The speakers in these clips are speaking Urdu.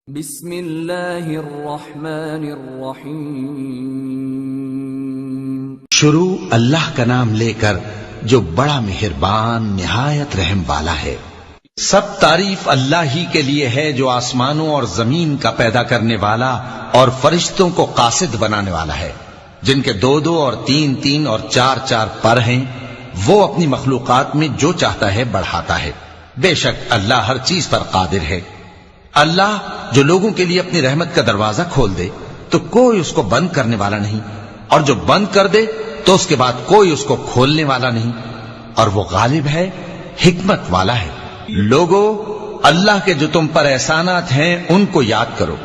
بسم اللہ الرحمن الرحیم۔ شروع اللہ کا نام لے کر جو بڑا مہربان نہایت رحم والا ہے۔ سب تعریف اللہ ہی کے لیے ہے جو آسمانوں اور زمین کا پیدا کرنے والا اور فرشتوں کو قاصد بنانے والا ہے، جن کے دو دو اور تین تین اور چار چار پر ہیں۔ وہ اپنی مخلوقات میں جو چاہتا ہے بڑھاتا ہے۔ بے شک اللہ ہر چیز پر قادر ہے۔ اللہ جو لوگوں کے لیے اپنی رحمت کا دروازہ کھول دے تو کوئی اس کو بند کرنے والا نہیں، اور جو بند کر دے تو اس کے بعد کوئی اس کو کھولنے والا نہیں، اور وہ غالب ہے، حکمت والا ہے۔ لوگو، اللہ کے جو تم پر احسانات ہیں ان کو یاد کرو۔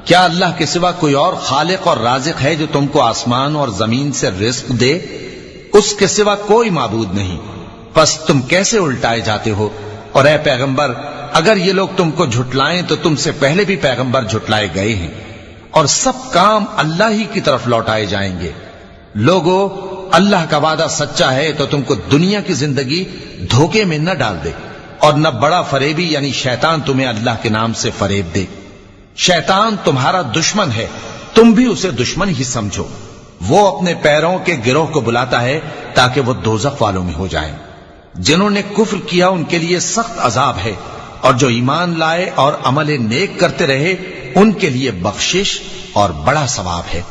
کیا اللہ کے سوا کوئی اور خالق اور رازق ہے جو تم کو آسمان اور زمین سے رزق دے؟ اس کے سوا کوئی معبود نہیں۔ پس تم کیسے الٹائے جاتے ہو؟ اور اے پیغمبر، اگر یہ لوگ تم کو جھٹلائیں تو تم سے پہلے بھی پیغمبر جھٹلائے گئے ہیں، اور سب کام اللہ ہی کی طرف لوٹائے جائیں گے۔ لوگو، اللہ کا وعدہ سچا ہے تو تم کو دنیا کی زندگی دھوکے میں نہ ڈال دے، اور نہ بڑا فریبی یعنی شیطان تمہیں اللہ کے نام سے فریب دے۔ شیطان تمہارا دشمن ہے، تم بھی اسے دشمن ہی سمجھو۔ وہ اپنے پیروں کے گروہ کو بلاتا ہے تاکہ وہ دوزخ والوں میں ہو جائیں۔ جنہوں نے کفر کیا ان کے لیے سخت عذاب ہے، اور جو ایمان لائے اور عمل نیک کرتے رہے ان کے لیے بخشش اور بڑا ثواب ہے۔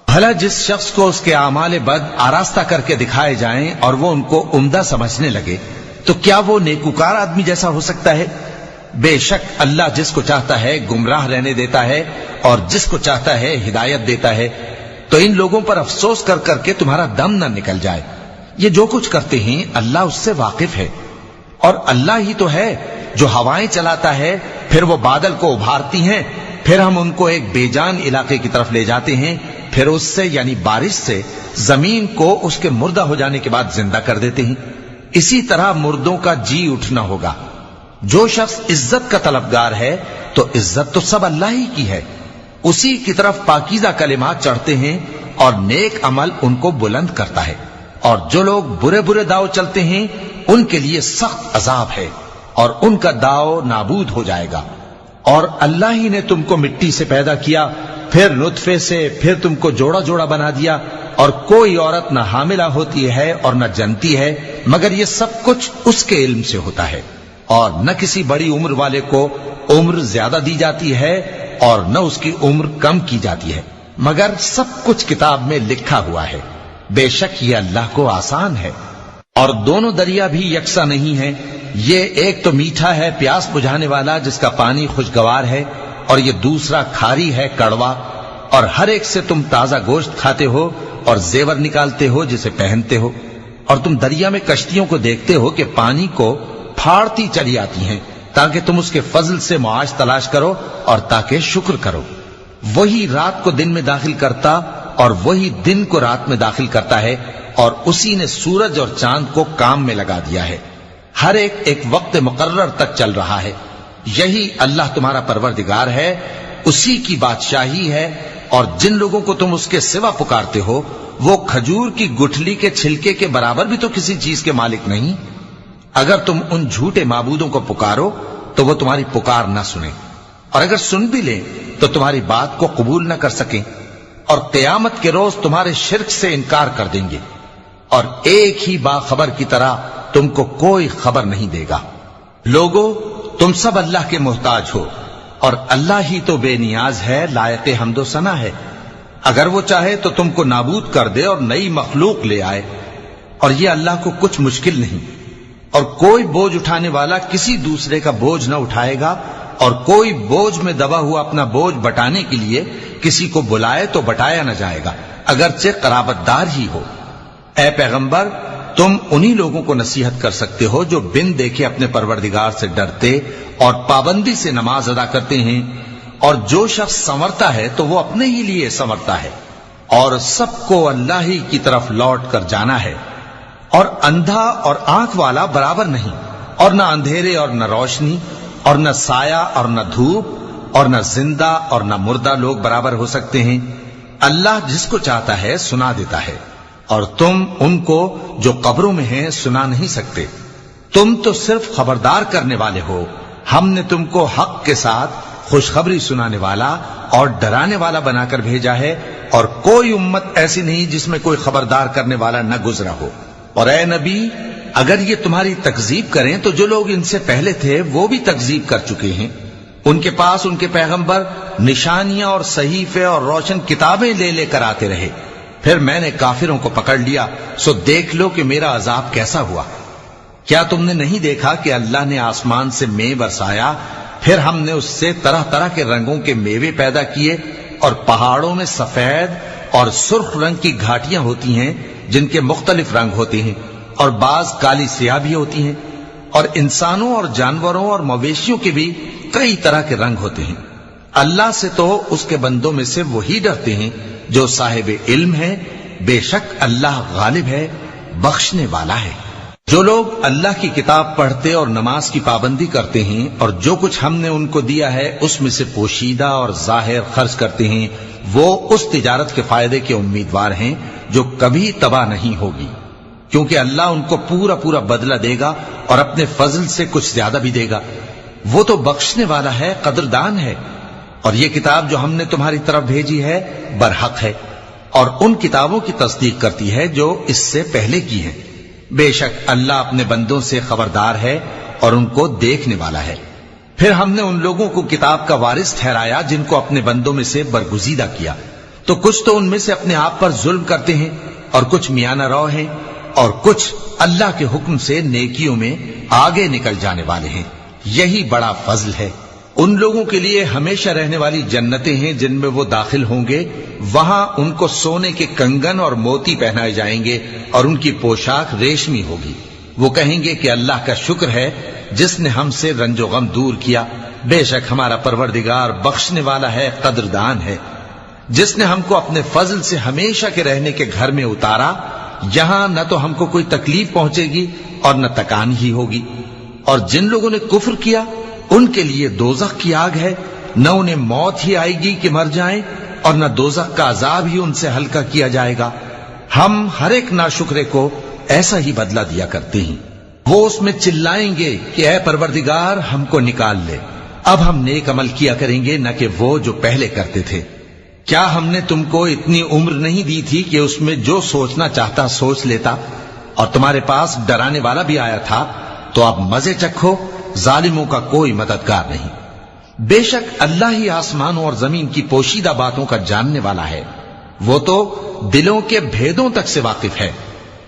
بھلا جس شخص کو اس کے اعمال بد آراستہ کر کے دکھائے جائیں اور وہ ان کو عمدہ سمجھنے لگے تو کیا وہ نیکوکار آدمی جیسا ہو سکتا ہے؟ بے شک اللہ جس کو چاہتا ہے گمراہ رہنے دیتا ہے اور جس کو چاہتا ہے ہدایت دیتا ہے۔ تو ان لوگوں پر افسوس کر کر کے تمہارا دم نہ نکل جائے۔ یہ جو کچھ کرتے ہیں اللہ اس سے واقف ہے، اور اللہ ہی تو ہے جو ہوائیں چلاتا ہے، پھر وہ بادل کو ابھارتی ہیں، پھر ہم ان کو ایک بے جان علاقے کی طرف لے جاتے ہیں، پھر اس سے یعنی بارش سے زمین کو اس کے مردہ ہو جانے کے بعد زندہ کر دیتے ہیں۔ اسی طرح مردوں کا جی اٹھنا ہوگا۔ جو شخص عزت کا طلبگار ہے تو عزت تو سب اللہ ہی کی ہے، اسی کی طرف پاکیزہ کلمات چڑھتے ہیں اور نیک عمل ان کو بلند کرتا ہے، اور جو لوگ برے برے داؤ چلتے ہیں ان کے لیے سخت عذاب ہے، اور ان کا داؤ نابود ہو جائے گا۔ اور اللہ ہی نے تم کو مٹی سے پیدا کیا، پھر نطفے سے، پھر تم کو جوڑا جوڑا بنا دیا، اور کوئی عورت نہ حاملہ ہوتی ہے اور نہ جنتی ہے، مگر یہ سب کچھ اس کے علم سے ہوتا ہے۔ اور نہ کسی بڑی عمر والے کو عمر زیادہ دی جاتی ہے اور نہ اس کی عمر کم کی جاتی ہے، مگر سب کچھ کتاب میں لکھا ہوا ہے۔ بے شک یہ اللہ کو آسان ہے۔ اور دونوں دریا بھی یکساں نہیں ہیں، یہ ایک تو میٹھا ہے پیاس بجھانے والا جس کا پانی خوشگوار ہے، اور یہ دوسرا کھاری ہے کڑوا، اور ہر ایک سے تم تازہ گوشت کھاتے ہو اور زیور نکالتے ہو جسے پہنتے ہو۔ اور تم دریا میں کشتیوں کو دیکھتے ہو کہ پانی کو پھاڑتی چلی آتی ہیں تاکہ تم اس کے فضل سے معاش تلاش کرو اور تاکہ شکر کرو۔ وہی رات کو دن میں داخل کرتا اور وہی دن کو رات میں داخل کرتا ہے، اور اسی نے سورج اور چاند کو کام میں لگا دیا ہے۔ ہر ایک ایک وقت مقرر تک چل رہا ہے۔ یہی اللہ تمہارا پروردگار ہے، اسی کی بادشاہی ہے۔ اور جن لوگوں کو تم اس کے سوا پکارتے ہو وہ کھجور کی گٹھلی کے چھلکے کے برابر بھی تو کسی چیز کے مالک نہیں۔ اگر تم ان جھوٹے معبودوں کو پکارو تو وہ تمہاری پکار نہ سنیں، اور اگر سن بھی لیں تو تمہاری بات کو قبول نہ کر سکیں، اور قیامت کے روز تمہارے شرک سے انکار کر دیں گے، اور ایک ہی باخبر کی طرح تم کو کوئی خبر نہیں دے گا۔ لوگو، تم سب اللہ کے محتاج ہو، اور اللہ ہی تو بے نیاز ہے، لائق حمد و ثنا ہے۔ اگر وہ چاہے تو تم کو نابود کر دے اور نئی مخلوق لے آئے، اور یہ اللہ کو کچھ مشکل نہیں۔ اور کوئی بوجھ اٹھانے والا کسی دوسرے کا بوجھ نہ اٹھائے گا، اور کوئی بوجھ میں دبا ہوا اپنا بوجھ بٹانے کے لیے کسی کو بلائے تو بٹایا نہ جائے گا، اگرچہ قرابت دار ہی ہو۔ اے پیغمبر، تم انہی لوگوں کو نصیحت کر سکتے ہو جو بن دیکھے اپنے پروردگار سے ڈرتے اور پابندی سے نماز ادا کرتے ہیں، اور جو شخص سنورتا ہے تو وہ اپنے ہی لیے سنورتا ہے، اور سب کو اللہ ہی کی طرف لوٹ کر جانا ہے۔ اور اندھا اور آنکھ والا برابر نہیں، اور نہ اندھیرے اور نہ روشنی، اور نہ سایہ اور نہ دھوپ، اور نہ زندہ اور نہ مردہ لوگ برابر ہو سکتے ہیں۔ اللہ جس کو چاہتا ہے سنا دیتا ہے، اور تم ان کو جو قبروں میں ہیں سنا نہیں سکتے۔ تم تو صرف خبردار کرنے والے ہو، ہم نے تم کو حق کے ساتھ خوشخبری سنانے والا اور ڈرانے والا بنا کر بھیجا ہے، اور کوئی امت ایسی نہیں جس میں کوئی خبردار کرنے والا نہ گزرا ہو۔ اور اے نبی، اگر یہ تمہاری تکذیب کریں تو جو لوگ ان سے پہلے تھے وہ بھی تکذیب کر چکے ہیں۔ ان کے پاس ان کے پیغمبر نشانیاں اور صحیفے اور روشن کتابیں لے لے کر آتے رہے، پھر میں نے کافروں کو پکڑ لیا، سو دیکھ لو کہ میرا عذاب کیسا ہوا۔ کیا تم نے نہیں دیکھا کہ اللہ نے آسمان سے مے برسایا، پھر ہم نے اس سے طرح طرح کے رنگوں کے میوے پیدا کیے، اور پہاڑوں میں سفید اور سرخ رنگ کی گھاٹیاں ہوتی ہیں جن کے مختلف رنگ ہوتے ہیں، اور بعض کالی سیاہ بھی ہوتی ہیں، اور انسانوں اور جانوروں اور مویشیوں کے بھی کئی طرح کے رنگ ہوتے ہیں۔ اللہ سے تو اس کے بندوں میں سے وہی ڈرتے ہیں جو صاحب علم ہے، بے شک اللہ غالب ہے، بخشنے والا ہے۔ جو لوگ اللہ کی کتاب پڑھتے اور نماز کی پابندی کرتے ہیں اور جو کچھ ہم نے ان کو دیا ہے اس میں سے پوشیدہ اور ظاہر خرچ کرتے ہیں، وہ اس تجارت کے فائدے کے امیدوار ہیں جو کبھی تباہ نہیں ہوگی، کیونکہ اللہ ان کو پورا پورا بدلہ دے گا اور اپنے فضل سے کچھ زیادہ بھی دے گا۔ وہ تو بخشنے والا ہے، قدردان ہے۔ اور یہ کتاب جو ہم نے تمہاری طرف بھیجی ہے برحق ہے، اور ان کتابوں کی تصدیق کرتی ہے جو اس سے پہلے کی ہیں۔ بے شک اللہ اپنے بندوں سے خبردار ہے اور ان کو دیکھنے والا ہے۔ پھر ہم نے ان لوگوں کو کتاب کا وارث ٹھہرایا جن کو اپنے بندوں میں سے برگزیدہ کیا، تو کچھ تو ان میں سے اپنے آپ پر ظلم کرتے ہیں اور کچھ میانہ رو ہیں، اور کچھ اللہ کے حکم سے نیکیوں میں آگے نکل جانے والے ہیں۔ یہی بڑا فضل ہے۔ ان لوگوں کے لیے ہمیشہ رہنے والی جنتیں ہیں جن میں وہ داخل ہوں گے، وہاں ان کو سونے کے کنگن اور موتی پہنائے جائیں گے اور ان کی پوشاک ریشمی ہوگی۔ وہ کہیں گے کہ اللہ کا شکر ہے جس نے ہم سے رنج و غم دور کیا، بے شک ہمارا پروردگار بخشنے والا ہے، قدردان ہے۔ جس نے ہم کو اپنے فضل سے ہمیشہ کے رہنے کے گھر میں اتارا، یہاں نہ تو ہم کو کوئی تکلیف پہنچے گی اور نہ تکان ہی ہوگی۔ اور جن لوگوں نے کفر کیا ان کے لیے دوزخ کی آگ ہے، نہ انہیں موت ہی آئے گی کہ مر جائیں، اور نہ دوزخ کا عذاب ہی ان سے ہلکا کیا جائے گا۔ ہم ہر ایک ناشکرے کو ایسا ہی بدلہ دیا کرتے ہیں۔ وہ اس میں چلائیں گے کہ اے پروردگار ہم کو نکال لے، اب ہم نیک عمل کیا کریں گے نہ کہ وہ جو پہلے کرتے تھے۔ کیا ہم نے تم کو اتنی عمر نہیں دی تھی کہ اس میں جو سوچنا چاہتا سوچ لیتا، اور تمہارے پاس ڈرانے والا بھی آیا تھا، تو اب مزے چکھو، ظالموں کا کوئی مددگار نہیں۔ بے شک اللہ ہی آسمانوں اور زمین کی پوشیدہ باتوں کا جاننے والا ہے، وہ تو دلوں کے بھیدوں تک سے واقف ہے۔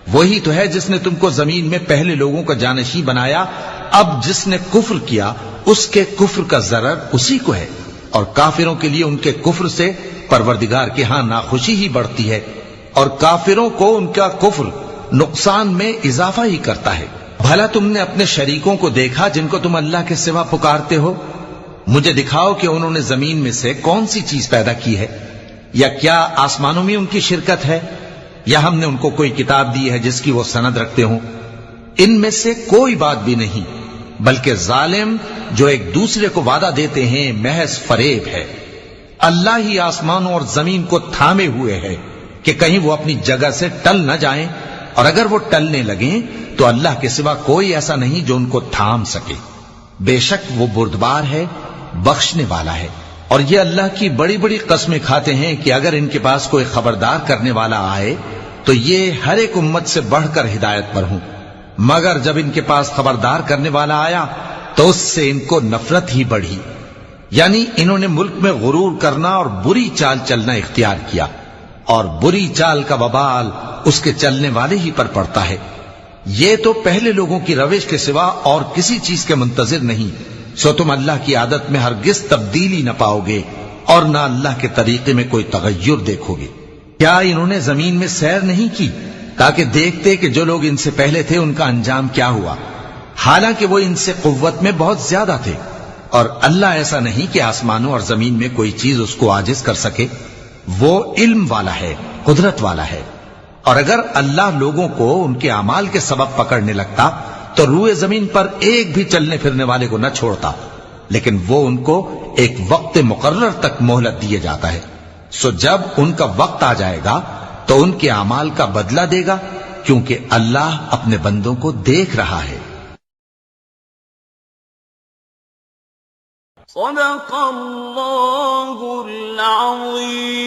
وہی تو ہے جس نے تم کو زمین میں پہلے لوگوں کا جانشین بنایا، اب جس نے کفر کیا اس کے کفر کا ضرر اسی کو ہے، اور کافروں کے لیے ان کے کفر سے پروردگار کے ہاں ناخوشی ہی بڑھتی ہے، اور کافروں کو ان کا کفر نقصان میں اضافہ ہی کرتا ہے۔ بھلا تم نے اپنے شریکوں کو دیکھا جن کو تم اللہ کے سوا پکارتے ہو؟ مجھے دکھاؤ کہ انہوں نے زمین میں سے کون سی چیز پیدا کی ہے، یا کیا آسمانوں میں ان کی شرکت ہے، یا ہم نے ان کو کوئی کتاب دی ہے جس کی وہ سند رکھتے ہوں؟ ان میں سے کوئی بات بھی نہیں، بلکہ ظالم جو ایک دوسرے کو وعدہ دیتے ہیں محض فریب ہے۔ اللہ ہی آسمانوں اور زمین کو تھامے ہوئے ہے کہ کہیں وہ اپنی جگہ سے ٹل نہ جائیں، اور اگر وہ ٹلنے لگیں تو اللہ کے سوا کوئی ایسا نہیں جو ان کو تھام سکے۔ بے شک وہ بردبار ہے، بخشنے والا ہے۔ اور یہ اللہ کی بڑی بڑی قسمیں کھاتے ہیں کہ اگر ان کے پاس کوئی خبردار کرنے والا آئے تو یہ ہر ایک امت سے بڑھ کر ہدایت پر ہوں، مگر جب ان کے پاس خبردار کرنے والا آیا تو اس سے ان کو نفرت ہی بڑھی، یعنی انہوں نے ملک میں غرور کرنا اور بری چال چلنا اختیار کیا، اور بری چال کا وبال اس کے چلنے والے ہی پر پڑتا ہے۔ یہ تو پہلے لوگوں کی روش کے سوا اور کسی چیز کے منتظر نہیں، سو تم اللہ کی عادت میں ہرگز تبدیلی نہ پاؤ گے اور نہ اللہ کے طریقے میں کوئی تغیر دیکھو گے۔ کیا انہوں نے زمین میں سیر نہیں کی تاکہ دیکھتے کہ جو لوگ ان سے پہلے تھے ان کا انجام کیا ہوا، حالانکہ وہ ان سے قوت میں بہت زیادہ تھے، اور اللہ ایسا نہیں کہ آسمانوں اور زمین میں کوئی چیز اس کو عاجز کر سکے۔ وہ علم والا ہے، قدرت والا ہے۔ اور اگر اللہ لوگوں کو ان کے اعمال کے سبب پکڑنے لگتا تو روئے زمین پر ایک بھی چلنے پھرنے والے کو نہ چھوڑتا، لیکن وہ ان کو ایک وقت مقرر تک مہلت دیے جاتا ہے، سو جب ان کا وقت آ جائے گا تو ان کے اعمال کا بدلہ دے گا، کیونکہ اللہ اپنے بندوں کو دیکھ رہا ہے۔ صدق اللہ العظیم.